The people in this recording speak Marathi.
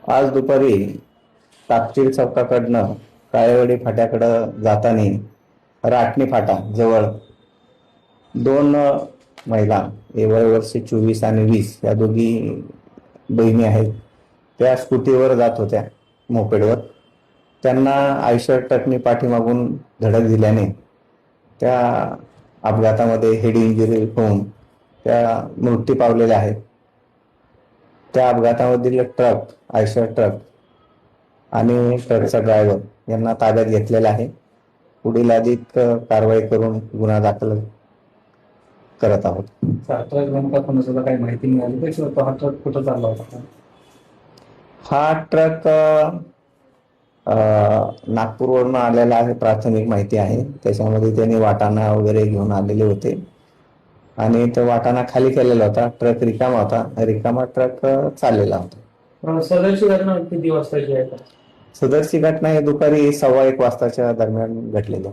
आज दुपारी तापचीर चौकाकडनं काळेवाडी फाट्याकडं जाताना राटणी फाटा जवळ दोन महिला वय वर्ष 24 आणि 20 या दोघी बहिणी आहेत. त्या स्कूटीवर जात होत्या मोपेडवर. त्यांना आयशर ट्रकने पाठीमागून धडक दिल्याने त्या अपघातामध्ये हेड इंजुरी होऊन त्या मृत्यू पावलेल्या आहेत. त्या अपघातामधील ट्रक आयशर ट्रक आणि ट्रकचा ड्रायव्हर यांना ताब्यात घेतलेला आहे. पुढील अधिक कारवाई करून गुन्हा दाखल करत आहोत. ट्रक नेमका कोणाचा काही माहिती मिळाली का? हा ट्रक कुठं चालला होता? हा ट्रक नागपूरवरून आलेला आहे, प्राथमिक माहिती आहे. त्याच्यामध्ये त्यांनी वाटाणा वगैरे घेऊन आलेले होते आणि तो वाटाणा खाली केलेला होता. ट्रक रिकामा होता, रिकामा ट्रक चाललेला होता. सदरची घटना किती वाजताची आहे? सदरची घटना ही दुपारी 1:15 वाजताच्या दरम्यान घडलेली.